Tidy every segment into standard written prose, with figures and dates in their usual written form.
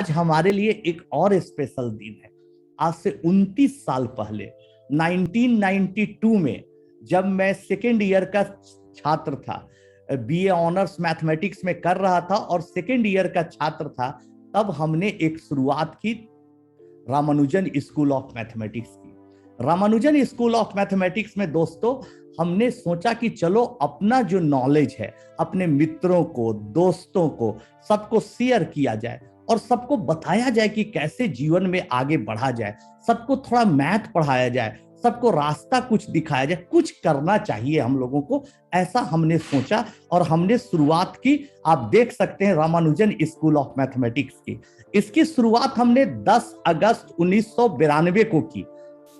आज हमारे लिए एक और स्पेशल दिन है। आज से 29 साल पहले 1992 में जब मैं सेकेंड ईयर का छात्र था, बीए ऑनर्स मैथमेटिक्स में कर रहा था और सेकेंड ईयर का छात्र था, तब हमने एक शुरुआत की रामानुजन स्कूल ऑफ मैथमेटिक्स की। रामानुजन स्कूल ऑफ मैथमेटिक्स में दोस्तों हमने सोचा कि चलो अपना जो नॉलेज है अपने मित्रों को, दोस्तों को, सबको शेयर किया जाए और सबको बताया जाए कि कैसे जीवन में आगे बढ़ा जाए, सबको थोड़ा मैथ पढ़ाया जाए, सबको रास्ता कुछ दिखाया जाए, कुछ करना चाहिए हम लोगों को, ऐसा हमने सोचा और हमने शुरुआत की। आप देख सकते हैं रामानुजन स्कूल ऑफ मैथमेटिक्स की। इसकी शुरुआत हमने 10 अगस्त 1992 को की,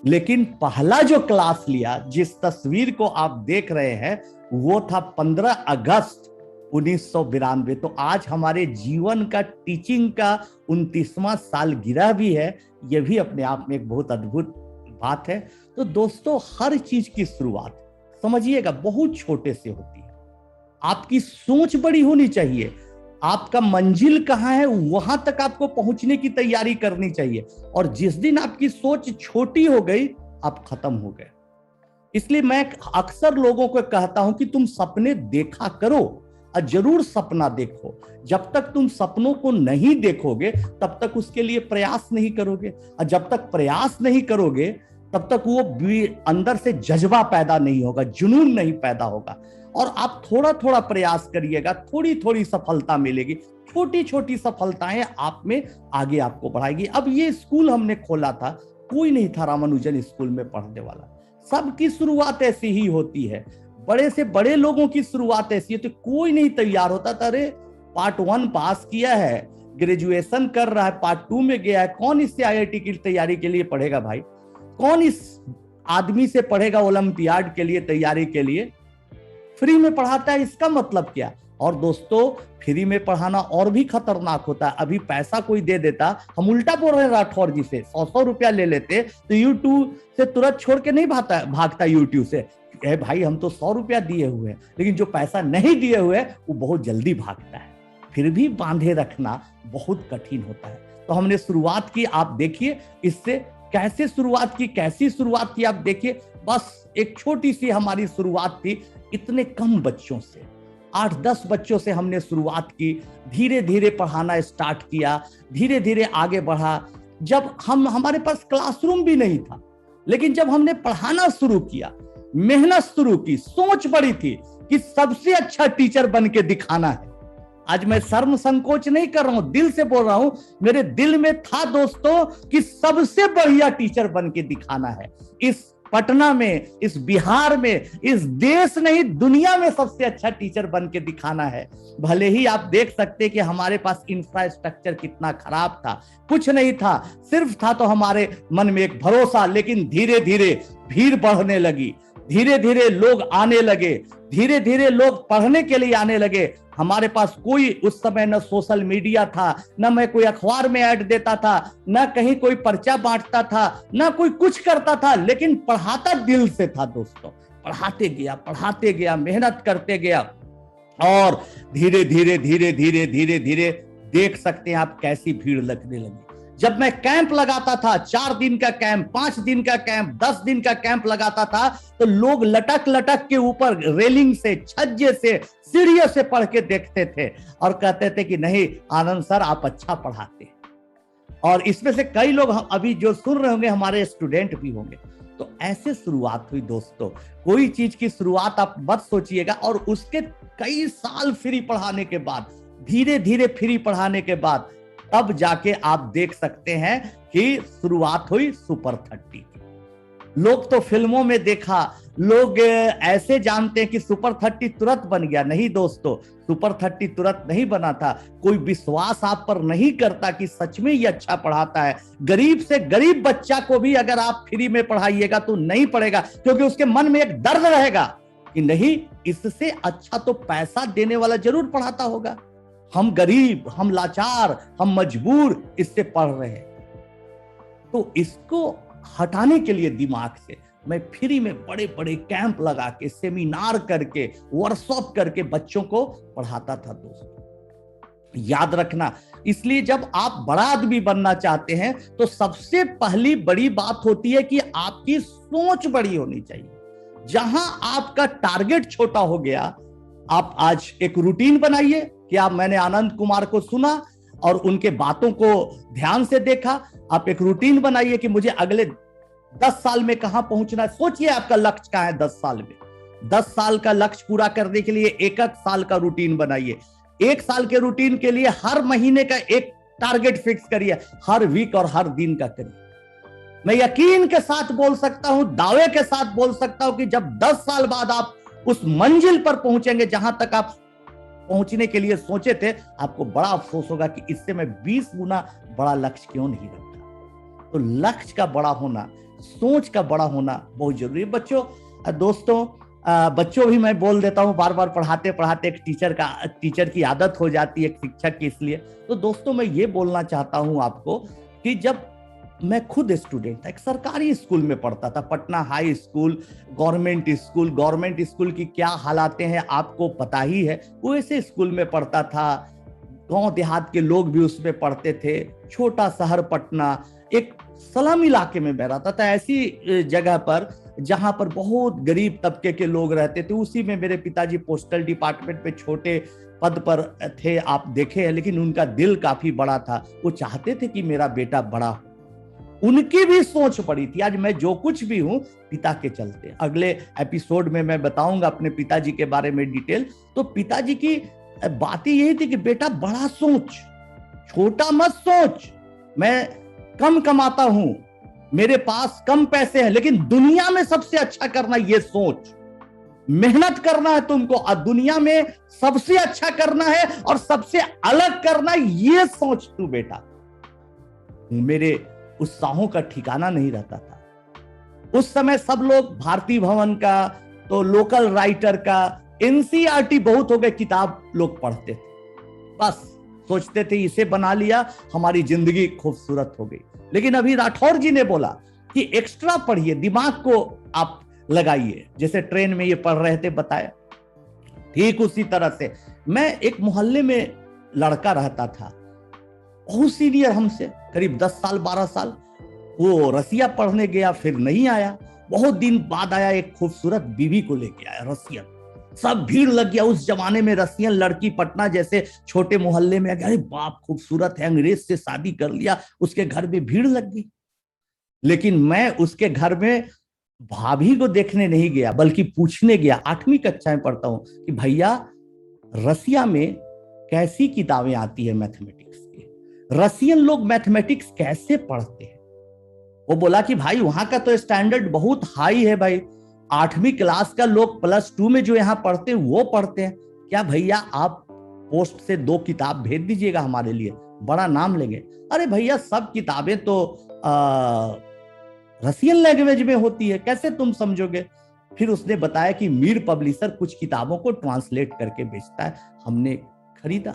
लेकिन पहला जो क्लास लिया, जिस तस्वीर को आप देख रहे हैं, वो था 15 अगस्त 1992। तो आज हमारे जीवन का टीचिंग का 29वां साल गिरा भी है। यह भी अपने आप में एक बहुत अद्भुत बात है। तो दोस्तों हर चीज की शुरुआत समझिएगा बहुत छोटे से होती है। आपकी सोच बड़ी होनी चाहिए, आपका मंजिल कहाँ है वहां तक आपको पहुंचने की तैयारी करनी चाहिए, और जिस दिन आपकी सोच छोटी हो गई आप खत्म हो गए। इसलिए मैं अक्सर लोगों को कहता हूं कि तुम सपने देखा करो और जरूर सपना देखो। जब तक तुम सपनों को नहीं देखोगे तब तक उसके लिए प्रयास नहीं करोगे, और जब तक प्रयास नहीं करोगे तब तक वो अंदर से जज्बा पैदा नहीं होगा, जुनून नहीं पैदा होगा। और आप थोड़ा थोड़ा प्रयास करिएगा, थोड़ी थोड़ी सफलता मिलेगी, छोटी छोटी सफलताएं आप में आगे आपको बढ़ाएगी। अब ये स्कूल हमने खोला था, कोई नहीं था रामानुजन स्कूल में पढ़ने वाला। सबकी शुरुआत ऐसी ही होती है, बड़े से बड़े लोगों की शुरुआत ऐसी है। तो कोई नहीं तैयार होता था, अरे पार्ट 1 पास किया है, ग्रेजुएशन कर रहा है, पार्ट 2 में गया है, कौन इससे आईआईटी की तैयारी के लिए पढ़ेगा भाई? कौन इस आदमी से पढ़ेगा ओलंपियाड के लिए तैयारी के लिए? फ्री में पढ़ाता है, इसका मतलब क्या? और दोस्तों फ्री में पढ़ाना और भी खतरनाक होता है। अभी पैसा कोई दे देता, हम उल्टा बोल रहे हैं राठौर जी से, 100 रुपया ले लेते तो यूट्यूब से तुरंत छोड़ के नहीं भागता यूट्यूब से, भाई हम तो 100 रुपया दिए हुए हैं। लेकिन जो पैसा नहीं दिए हुए वो बहुत जल्दी भागता है। फिर भी बांधे रखना बहुत कठिन होता है। तो हमने शुरुआत की, आप देखिए इससे कैसे शुरुआत की, कैसी शुरुआत की आप देखिए। बस एक छोटी सी हमारी शुरुआत थी, इतने कम बच्चों से, 8-10 बच्चों से हमने शुरुआत की। धीरे धीरे पढ़ाना स्टार्ट किया, धीरे धीरे आगे बढ़ा। जब हमारे पास क्लासरूम भी नहीं था, लेकिन जब हमने पढ़ाना शुरू किया, मेहनत शुरू की, सोच बड़ी थी कि सबसे अच्छा टीचर बन के दिखाना है। आज मैं शर्म संकोच नहीं कर रहा हूं, दिल से बोल रहा हूं, मेरे दिल में था दोस्तों कि सबसे बढ़िया टीचर बन के दिखाना है। इस पटना में, इस बिहार में, इस देश नहीं दुनिया में सबसे अच्छा टीचर बन के दिखाना है। भले ही आप देख सकते हैं कि हमारे पास इंफ्रास्ट्रक्चर कितना खराब था, कुछ नहीं था, सिर्फ था तो हमारे मन में एक भरोसा। लेकिन धीरे धीरे भीड़ बढ़ने लगी, धीरे धीरे लोग आने लगे, धीरे धीरे लोग पढ़ने के लिए आने लगे। हमारे पास कोई उस समय न सोशल मीडिया था, न मैं कोई अखबार में ऐड देता था, न कहीं कोई पर्चा बांटता था, न कोई कुछ करता था, लेकिन पढ़ाता दिल से था दोस्तों। पढ़ाते गया, मेहनत करते गया, और धीरे धीरे धीरे धीरे धीरे धीरे देख सकते हैं आप कैसी भीड़ लगने लगी। जब मैं कैंप लगाता था, 4 दिन का कैंप, 5 दिन का कैंप, 10 दिन का कैंप लगाता था, तो लोग लटक लटक के ऊपर रेलिंग से, छज्जे से, सीढ़ियों से पढ़ के देखते थे और कहते थे कि नहीं आनंद सर आप अच्छा पढ़ाते हैं। और इसमें से कई लोग अभी जो सुन रहे होंगे हमारे स्टूडेंट भी होंगे। तो ऐसे शुरुआत हुई दोस्तों। कोई चीज की शुरुआत आप मत सोचिएगा, और उसके कई साल फ्री पढ़ाने के बाद, धीरे धीरे फ्री पढ़ाने के बाद, तब जाके आप देख सकते हैं कि शुरुआत हुई सुपर 30। लोग तो फिल्मों में देखा, लोग ऐसे जानते हैं कि सुपर 30 तुरंत बन गया। नहीं दोस्तों, सुपर 30 तुरंत नहीं बना था। कोई विश्वास आप पर नहीं करता कि सच में ये अच्छा पढ़ाता है। गरीब से गरीब बच्चा को भी अगर आप फ्री में पढ़ाइएगा तो नहीं पढ़ेगा, क्योंकि उसके मन में एक दर्द रहेगा कि नहीं इससे अच्छा तो पैसा देने वाला जरूर पढ़ाता होगा। हम गरीब, हम लाचार, हम मजबूर इससे पढ़ रहे हैं। तो इसको हटाने के लिए दिमाग से मैं फ्री में बड़े बड़े कैंप लगा के, सेमिनार करके, वर्कशॉप करके बच्चों को पढ़ाता था दोस्तों। याद रखना। इसलिए जब आप बड़ा आदमी बनना चाहते हैं तो सबसे पहली बड़ी बात होती है कि आपकी सोच बड़ी होनी चाहिए। जहां आपका टारगेट छोटा हो गया, आप आज एक रूटीन बनाइए कि आप, मैंने आनंद कुमार को सुना और उनके बातों को ध्यान से देखा। आप एक रूटीन बनाइए कि मुझे अगले 10 साल में कहां पहुंचना है। सोचिए आपका लक्ष्य क्या है 10 साल में। 10 साल का लक्ष्य पूरा करने के लिए एक एक साल का रूटीन बनाइए। 1 साल के रूटीन के लिए हर महीने का एक टारगेट फिक्स करिए, हर वीक और हर दिन का करिए। मैं यकीन के साथ बोल सकता हूं, दावे के साथ बोल सकता हूं कि जब 10 साल बाद आप उस मंजिल पर पहुंचेंगे जहां तक आप पहुंचने के लिए सोचे थे, आपको बड़ा अफसोस होगा कि इससे मैं 20 गुना बड़ा लक्ष्य क्यों नहीं रखा। तो लक्ष्य का बड़ा होना, सोच का बड़ा होना बहुत जरूरी है। बच्चों, दोस्तों, बच्चों भी मैं बोल देता हूं, बार बार पढ़ाते पढ़ाते एक टीचर की आदत हो जाती है, एक शिक्षक की। इसलिए तो दोस्तों मैं ये बोलना चाहता हूं आपको कि जब मैं खुद स्टूडेंट था, एक सरकारी स्कूल में पढ़ता था, Patna high school, government school की क्या हालातें हैं आपको पता ही है। वो ऐसे स्कूल में पढ़ता था, गांव देहात के लोग भी उसमें पढ़ते थे। छोटा शहर पटना, एक स्लम इलाके में मैं रहता था, ऐसी जगह पर जहां पर बहुत गरीब तबके के लोग रहते थे। उसी में मेरे पिताजी पोस्टल डिपार्टमेंट में छोटे पद पर थे, आप देखे हैं, लेकिन उनका दिल काफी बड़ा था। वो चाहते थे कि मेरा बेटा बड़ा हो। उनकी भी सोच बड़ी थी। आज मैं जो कुछ भी हूं पिता के चलते। अगले एपिसोड में मैं बताऊंगा अपने पिताजी के बारे में डिटेल। तो पिताजी की बात ही यही थी कि बेटा बड़ा सोच, छोटा मत सोच। मैं कम कमाता हूं, मेरे पास कम पैसे हैं, लेकिन दुनिया में सबसे अच्छा करना, ये सोच। मेहनत करना है तुमको और दुनिया में सबसे अच्छा करना है और सबसे अलग करना है, ये सोच तू बेटा। मेरे उत्साहों का ठिकाना नहीं रहता था। उस समय सब लोग भारती भवन का, तो लोकल राइटर का, एनसीईआरटी बहुत हो गए किताब लोग पढ़ते थे। बस सोचते थे इसे बना लिया, हमारी जिंदगी खूबसूरत हो गई। लेकिन अभी राठौर जी ने बोला कि एक्स्ट्रा पढ़िए, दिमाग को आप लगाइए। जैसे ट्रेन में ये पढ़ रहे थे, बताया। ठीक उसी तरह से मैं एक मोहल्ले में लड़का रहता था, बहुत सीनियर हमसे, करीब 10 साल 12 साल। वो रसिया पढ़ने गया, फिर नहीं आया। बहुत दिन बाद आया, एक खूबसूरत बीवी को लेके आया, रसियन। सब भीड़ लग गया। उस जमाने में रसियन लड़की पटना जैसे छोटे मोहल्ले में आ गया, अरे बाप खूबसूरत है, अंग्रेज से शादी कर लिया। उसके घर में भीड़ लग गई। लेकिन मैं उसके घर में भाभी को देखने नहीं गया, बल्कि पूछने गया। 8वीं कक्षा में पढ़ता हूं कि भैया रसिया में कैसी किताबें आती है मैथमेटिक्स की, रसियन लोग मैथमेटिक्स कैसे पढ़ते हैं। वो बोला कि भाई वहां का तो स्टैंडर्ड बहुत हाई है भाई, 8वीं क्लास का लोग +2 में जो यहाँ पढ़ते हैं वो पढ़ते हैं। क्या भैया आप पोस्ट से 2 किताब भेज दीजिएगा हमारे लिए, बड़ा नाम लेंगे। अरे भैया सब किताबें तो रसियन लैंग्वेज में होती है, कैसे तुम समझोगे। फिर उसने बताया कि मीर पब्लिशर कुछ किताबों को ट्रांसलेट करके बेचता है। हमने खरीदा।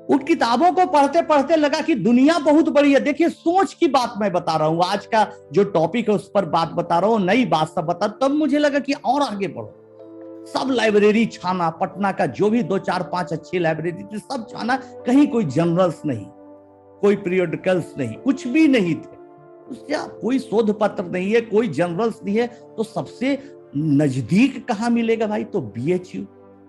उन किताबों को पढ़ते पढ़ते लगा कि दुनिया बहुत बड़ी है। देखिए सोच की बात मैं बता रहा हूं, आज का जो टॉपिक है उस पर बात बता रहा हूं, नई बात सब बता। तब मुझे लगा कि और आगे बढ़ो। सब लाइब्रेरी छाना, पटना का जो भी 2 4 5 अच्छी लाइब्रेरी थी सब छाना। कहीं कोई जर्नल्स नहीं, कोई पीरियडिकल्स नहीं, कुछ भी नहीं थे। कोई शोध पत्र नहीं है, कोई जर्नल्स नहीं है। तो सबसे नजदीक कहां मिलेगा भाई, तो BHU,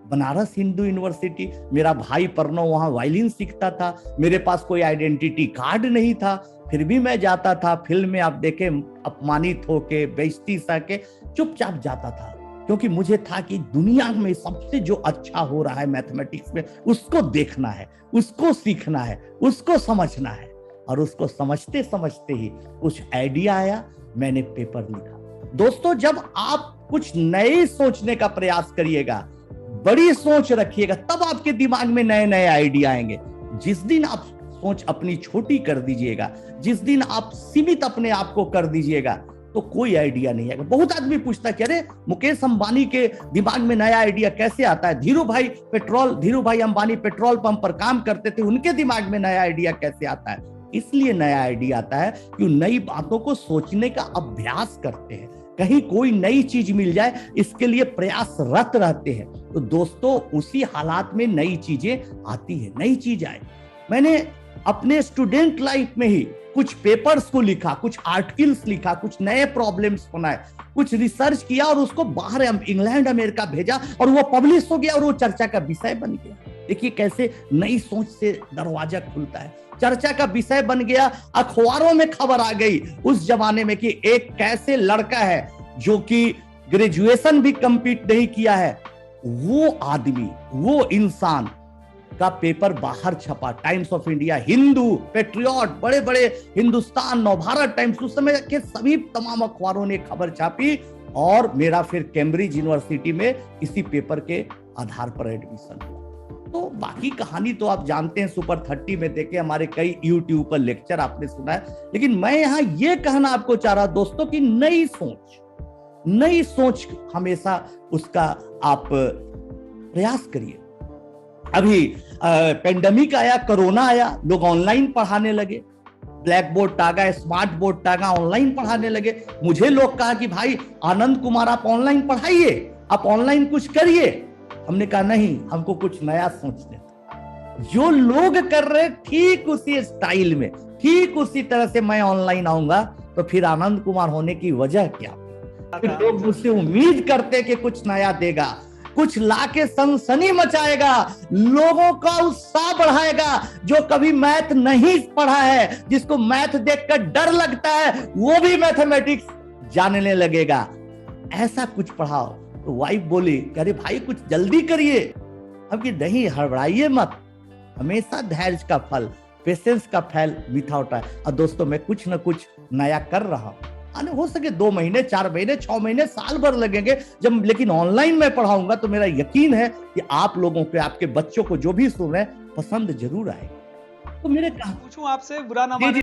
बनारस हिंदू यूनिवर्सिटी। मेरा भाई परनो वहां वायलिन सीखता था, मेरे पास कोई आइडेंटिटी कार्ड नहीं था, फिर भी मैं जाता था। फिल्म में आप देखे, अपमानित होके, बेइज्जती सह चुपचाप जाता था, क्योंकि मुझे था कि दुनिया में सबसे जो अच्छा हो रहा है मैथमेटिक्स में, उसको देखना है, उसको सीखना है, उसको समझना है। और उसको समझते समझते ही कुछ आइडिया आया, मैंने पेपर लिखा। दोस्तों जब आप कुछ नए सोचने का प्रयास करिएगा, बड़ी सोच रखिएगा, तब आपके दिमाग में नए नए आइडिया आएंगे। जिस दिन आप सोच अपनी छोटी कर दीजिएगा, जिस दिन आप सीमित अपने आप को कर दीजिएगा, तो कोई आइडिया नहीं आएगा। बहुत आदमी पूछता है कि अरे मुकेश अंबानी के दिमाग में नया आइडिया कैसे आता है, धीरू भाई अंबानी पेट्रोल पंप पर काम करते थे, उनके दिमाग में नया आइडिया कैसे आता है। इसलिए नया आइडिया आता है कि नई बातों को सोचने का अभ्यास करते हैं, कहीं कोई नई चीज मिल जाए, इसके लिए प्रयासरत रहते हैं। तो दोस्तों उसी हालात में नई चीजें आती है, नई चीज आए। मैंने अपने स्टूडेंट लाइफ में ही कुछ पेपर्स को लिखा, कुछ आर्टिकल्स लिखा, कुछ नए प्रॉब्लम्स बनाए, कुछ रिसर्च किया और उसको बाहर इंग्लैंड अमेरिका भेजा और वो पब्लिश हो गया और वो चर्चा का विषय बन गया। देखिए कैसे नई सोच से दरवाजा खुलता है, चर्चा का विषय बन गया, अखबारों में खबर आ गई उस जमाने में कि एक कैसे लड़का है जो कि ग्रेजुएशन भी कंप्लीट नहीं किया है, वो आदमी, वो इंसान का पेपर बाहर छपा। Times of India, Hindu, patriot, बड़े बड़े हिंदुस्तान, नवभारत टाइम्स, उस समय के सभी तमाम अखबारों ने खबर छापी और मेरा फिर कैम्ब्रिज यूनिवर्सिटी में इसी पेपर के आधार पर एडमिशन हुआ। तो बाकी कहानी तो आप जानते हैं, सुपर 30 में देखे, हमारे कई यूट्यूब पर लेक्चर आपने सुना है। लेकिन मैं यहां ये कहना आपको चाह रहा दोस्तों कि नई सोच हमेशा उसका आप प्रयास करिए। अभी पेंडेमिक आया, कोरोना आया, लोग ऑनलाइन पढ़ाने लगे, ब्लैक बोर्ड टांगा, स्मार्ट बोर्ड टांगा, ऑनलाइन पढ़ाने लगे। मुझे लोग कहा कि भाई आनंद कुमार आप ऑनलाइन पढ़ाइए, आप ऑनलाइन कुछ करिए। हमने कहा नहीं, हमको कुछ नया सोचने दो। जो लोग कर रहे ठीक उसी स्टाइल में, ठीक उसी तरह से मैं ऑनलाइन आऊंगा, तो फिर आनंद कुमार होने की वजह क्या? फिर लोग मुझसे उम्मीद करते कि कुछ नया देगा, कुछ लाके सनसनी मचाएगा, लोगों का उत्साह बढ़ाएगा। जो कभी मैथ नहीं पढ़ा है, जिसको मैथ देखकर डर लगता है, वो भी मैथमेटिक्स जानने लगेगा। ऐसा कुछ पढ़ाओ। तो वाइफ बोली अरे भाई कुछ जल्दी करिए। अब कि नहीं, हड़बड़ाइए मत, हमेशा धैर्य का फल, पेशेंस का फल मीठा होता है। और दोस्तों मैं कुछ ना कुछ नया कर रहा हूं, आने हो सके 2 महीने, 4 महीने, 6 महीने, साल भर लगेंगे जब, लेकिन ऑनलाइन में पढ़ाऊंगा तो मेरा यकीन है कि आप लोगों के, आपके बच्चों को जो भी सुन रहे हैं, पसंद जरूर आएगा। तो मेरे पूछूं आपसे, बुरा ना माने।